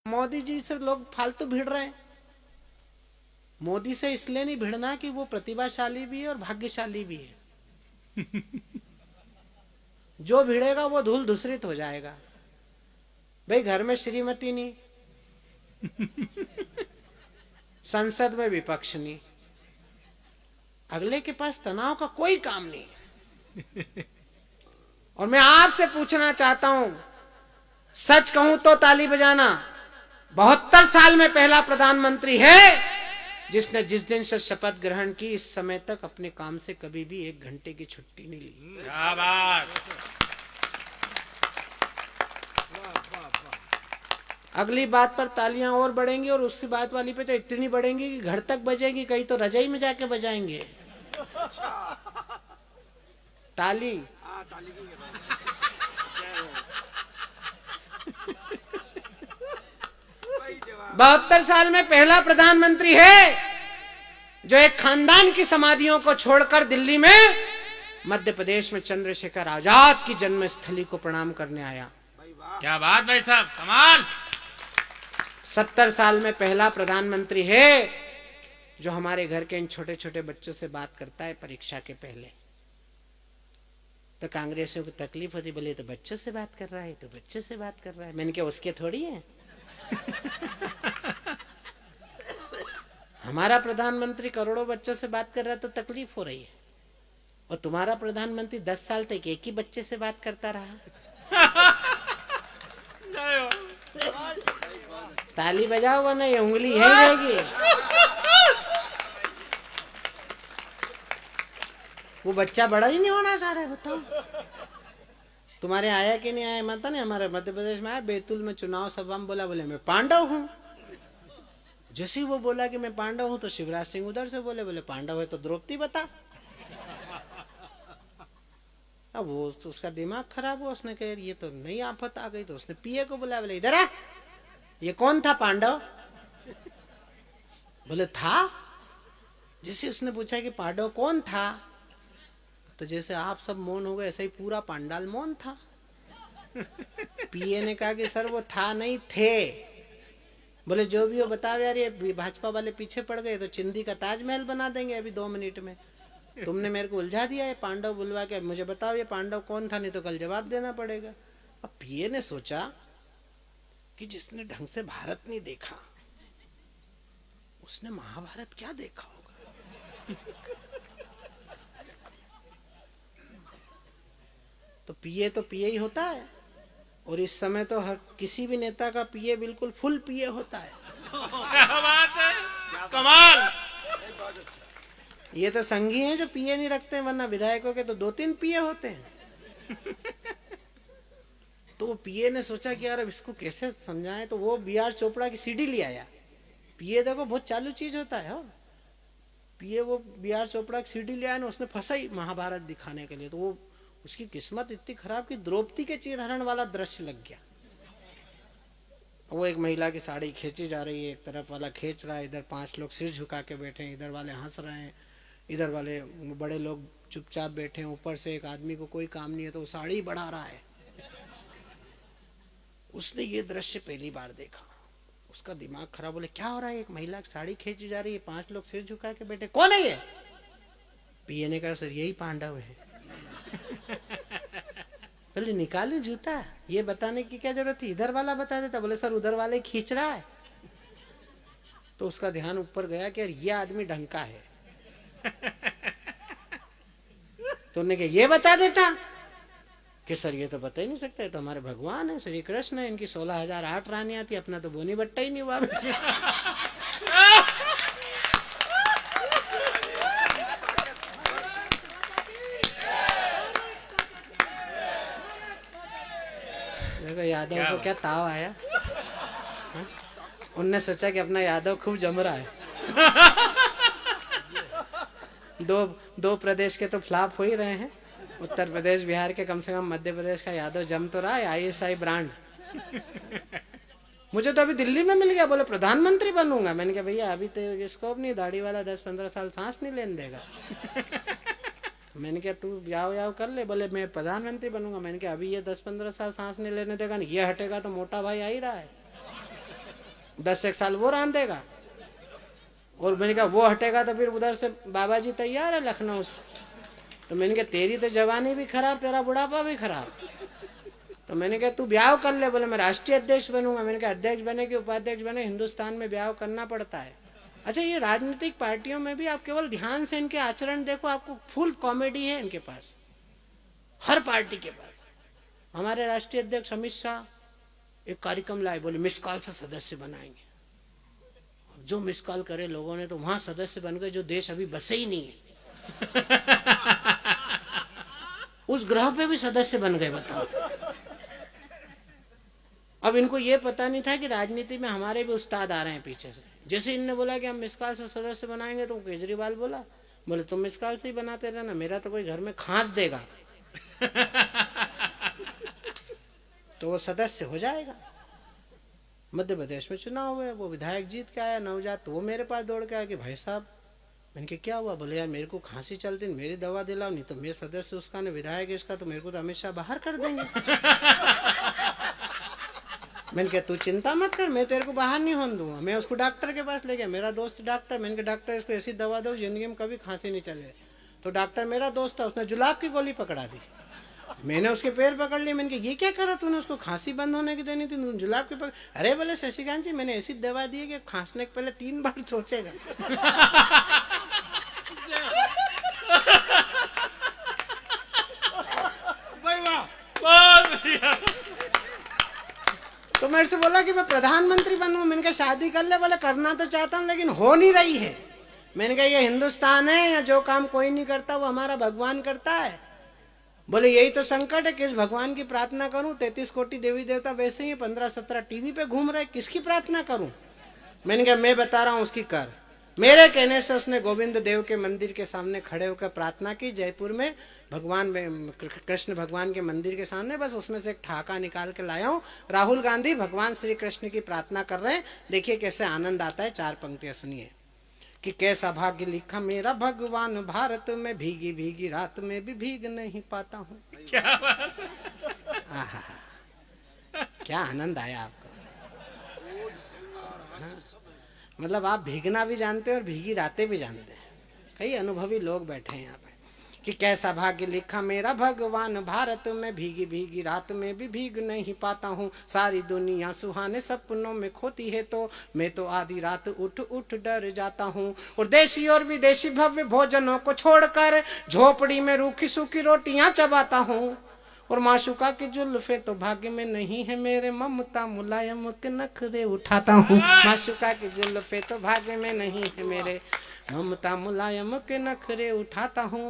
मोदी जी से लोग फालतू भिड़ रहे हैं। मोदी से इसलिए नहीं भिड़ना कि वो प्रतिभाशाली भी है और भाग्यशाली भी है। जो भिड़ेगा वो धूल धूसरित हो जाएगा। भाई घर में श्रीमती नहीं, संसद में विपक्ष नहीं, अगले के पास तनाव का कोई काम नहीं। और मैं आपसे पूछना चाहता हूं, सच कहूं तो ताली बजाना। 72 साल में पहला प्रधानमंत्री है जिसने जिस दिन से शपथ ग्रहण की इस समय तक अपने काम से कभी भी 1 घंटे की छुट्टी नहीं ली। क्या बात। अगली बात पर तालियां और बढ़ेंगी और उसकी बात वाली पे तो इतनी बढ़ेंगी कि घर तक बजेगी, कहीं तो रजाई में जाके बजाएंगे ताली। 72 साल में पहला प्रधानमंत्री है जो एक खानदान की समाधियों को छोड़कर दिल्ली में मध्य प्रदेश में चंद्रशेखर आजाद की जन्मस्थली को प्रणाम करने आया। क्या बात भाई साहब, कमाल। 70 साल में पहला प्रधानमंत्री है जो हमारे घर के इन छोटे छोटे बच्चों से बात करता है परीक्षा के पहले। तो कांग्रेसियों को तकलीफ होती, बोले तो बच्चों से बात कर रहा है, तो बच्चों से बात कर रहा है। मैंने क्या उसके थोड़ी है। हमारा प्रधानमंत्री करोड़ों बच्चों से बात कर रहा है तो तकलीफ हो रही है, और तुम्हारा प्रधानमंत्री 10 साल तक एक ही बच्चे से बात करता रहा। ताली बजाओ वरना ये उंगली है रहेगी। वो बच्चा बड़ा ही नहीं होना चाह रहा है, बताओ। तुम्हारे आया कि नहीं आया माता ने, हमारे मध्य प्रदेश में आया, बैतूल में चुनाव सभा में बोला, बोले मैं पांडव हूं। जैसे ही वो बोला कि मैं पांडव हूं तो शिवराज सिंह उधर से बोले, बोले पांडव है तो द्रौपदी बता। अब वो तो उसका दिमाग खराब हुआ, उसने कहा ये तो नई आफत आ गई। तो उसने पीए को बुलाया, बोले इधर आ, ये कौन था पांडव? बोले था। जैसे उसने पूछा कि पांडव कौन था, तो जैसे आप सब मौन हो गए ऐसे ही पूरा पांडाल मौन था। पीए ने कहा कि सर वो था नहीं, थे। बोले जो भी हो बताओ यार, ये भाजपा वाले पीछे पड़ गए तो चिंदी का ताजमहल बना देंगे अभी 2 मिनट में। तुमने मेरे को उलझा दिया है पांडव बुलवा के, मुझे बताओ ये पांडव कौन था, नहीं तो कल जवाब देना पड़ेगा। अब पीए ने सोचा कि जिसने ढंग से भारत नहीं देखा उसने महाभारत क्या देखा होगा। तो पीए ही होता है, और इस समय तो हर किसी भी नेता का पीए बिल्कुल फुल पीए होता है। क्या बात है, कमाल। ये तो संघी हैं जो पीए नहीं रखते, वरना विधायकों के तो 2-3 पीए होते हैं। तो वो पीए ने सोचा कि यार अब इसको कैसे समझाएं, तो वो बी.आर. चोपड़ा की सीडी ले आया। पीए देखो बहुत चालू चीज होता है। पीए वो बी.आर. चोपड़ा की सीडी ले आया ना, उसने फंसाई महाभारत दिखाने के लिए। तो वो उसकी किस्मत इतनी खराब कि द्रौपदी के चीरहरण वाला दृश्य लग गया। वो एक महिला की साड़ी खींची जा रही है, एक तरफ वाला खींच रहा है, इधर 5 लोग सिर झुका के बैठे हैं, इधर वाले हंस रहे हैं, इधर वाले बड़े लोग चुपचाप बैठे हैं। ऊपर से एक आदमी को कोई काम नहीं है तो वो साड़ी बढ़ा रहा है। उसने ये दृश्य पहली बार देखा, उसका दिमाग खराब। बोले क्या हो रहा है, एक महिला की साड़ी खींची जा रही है, 5 लोग सिर झुका के बैठे, कौन है ये? पीए ने कहा सर यही पांडव है। बोले निकाले जूता, ये बताने की क्या जरूरत थी, इधर वाला बता देता। बोले सर उधर वाले खींच रहा है। तो उसका ध्यान ऊपर गया कि यार ये आदमी ढंग का है। तो उन्होंने कहा ये बता देता कि सर ये तो बता ही नहीं सकता, है तो हमारे भगवान है, श्री कृष्ण है, इनकी 16,008 रानियां थी, अपना तो बोनी बट्टा ही नहीं हुआ। देखो यादव को क्या ताव आया। उनने सोचा कि अपना यादव खूब जम रहा है। दो प्रदेश के तो फ्लॉप हो ही रहे हैं, उत्तर प्रदेश बिहार के, कम से कम मध्य प्रदेश का यादव जम तो रहा है। ISI brand. मुझे तो अभी दिल्ली में मिल गया, बोले प्रधानमंत्री बनूंगा। मैंने कहा भैया अभी तो स्कोप नहीं, दाढ़ी वाला 10-15 साल सांस नहीं लेने देगा। मैंने कहा तू याव याव कर ले, बोले मैं प्रधानमंत्री बनूंगा। मैंने कहा अभी ये 10-15 साल सांस नहीं लेने देगा, ये हटेगा तो मोटा भाई आ ही रहा है। 10 एक साल वो रांधेगा। और मैंने कहा वो हटेगा तो फिर उधर से बाबा जी तैयार है लखनऊ से। तो मैंने कहा तेरी तो जवानी भी खराब, तेरा बुढ़ापा भी खराब। तो मैंने कहा तू ब्याह कर ले। बोले मैं राष्ट्रीय अध्यक्ष बनूंगा। मैंने कहा अध्यक्ष बने कि उपाध्यक्ष बने, हिंदुस्तान में ब्याह करना पड़ता है। अच्छा, ये राजनीतिक पार्टियों में भी आप केवल ध्यान से इनके आचरण देखो, आपको फुल कॉमेडी है इनके पास, हर पार्टी के पास। हमारे राष्ट्रीय अध्यक्ष अमित शाह एक कार्यक्रम लाए, बोले मिस कॉल से सदस्य बनाएंगे। जो मिस कॉल करे लोगों ने तो वहां सदस्य बन गए, जो देश अभी बसे ही नहीं है उस ग्रह पे भी सदस्य बन गए, बताओ। अब इनको ये पता नहीं था कि राजनीति में हमारे भी उस्ताद आ रहे हैं पीछे से। जैसे इनने बोला कि हम मिसकाल से सदस्य बनाएंगे, तो केजरीवाल बोला, बोले तुम मिसकाल से ही बनाते रहना, मेरा तो कोई घर में खांस देगा तो वो सदस्य हो जाएगा। मध्य प्रदेश में चुनाव हुए, वो विधायक जीत के आया नवजात, तो वो मेरे पास दौड़ के आया कि भाई साहब, मैंने कहा क्या हुआ? बोले यार मेरे को खांसी चलती, मेरी दवा दिलाओ, नहीं तो मैं सदस्य उसका ने विधायक इसका, तो मेरे को तो हमेशा बाहर कर देंगे मैंने कहा तू चिंता मत कर, मैं तेरे को बाहर नहीं होने दूंगा। मैं उसको डॉक्टर के पास ले गया, मेरा दोस्त डॉक्टर। मैंने कहा डॉक्टर इसको ऐसी दवा दो जिंदगी में कभी खांसी नहीं चले। तो डॉक्टर मेरा दोस्त था, उसने जुलाब की गोली पकड़ा दी। मैंने उसके पैर पकड़ लिए। मैंने कहा ये क्या करा तूने? उसको खांसी बंद होने की देनी थी, जुलाब के पकड़। अरे बोले शशिकांत जी, मैंने ऐसी दवा दी है कि खांसने के पहले 3 बार सोचेगा बहुत बढ़िया। तो मेरे से बोला कि मैं प्रधानमंत्री बनूं। मैंने कहा शादी कर ले। बोले करना तो चाहता हूं लेकिन हो नहीं रही है। मैंने कहा ये हिंदुस्तान है, या जो काम कोई नहीं करता वो हमारा भगवान करता है। बोले यही तो संकट है, किस भगवान की प्रार्थना करूं? 33 कोटि देवी देवता वैसे ही 15-17 टीवी पे घूम रहे, किसकी प्रार्थना करूं? मैंने कहा मैं बता रहा हूं उसकी कर। मेरे कहने से उसने गोविंद देव के मंदिर के सामने खड़े होकर प्रार्थना की, जयपुर में भगवान कृष्ण भगवान के मंदिर के सामने। बस उसमें से एक ठाका निकाल के लाया हूं। राहुल गांधी भगवान श्री कृष्ण की प्रार्थना कर रहे हैं, देखिए कैसे आनंद आता है। 4 पंक्तियां सुनिए कि कैसा भाग्य लिखा मेरा भगवान, भारत में भीगी भीगी रात में भी भीग नहीं पाता हूँ। क्या बात, आहा, क्या आनंद आया आपको। मतलब आप भीगना भी जानते हैं और भीगी रातें भी जानते हैं। कई अनुभवी लोग बैठे हैं यहाँ पे। कि कैसा भाग्य लिखा मेरा भगवान, भारत में भीगी भीगी रात में भी भीग नहीं पाता हूँ। सारी दुनिया सुहाने सपनों में खोती है, तो मैं तो आधी रात उठ उठ डर जाता हूँ। और देशी और विदेशी भव्य भोजनों को छोड़कर झोपड़ी में रूखी सूखी रोटियां चबाता हूँ। और माशुका की जुल्फे तो भाग्य में नहीं है मेरे, ममता मुलायम के नखरे उठाता हूँ। माशुका की जुल्फे तो भाग्य में नहीं है मेरे, ममता मुलायम के नखरे उठाता हूँ।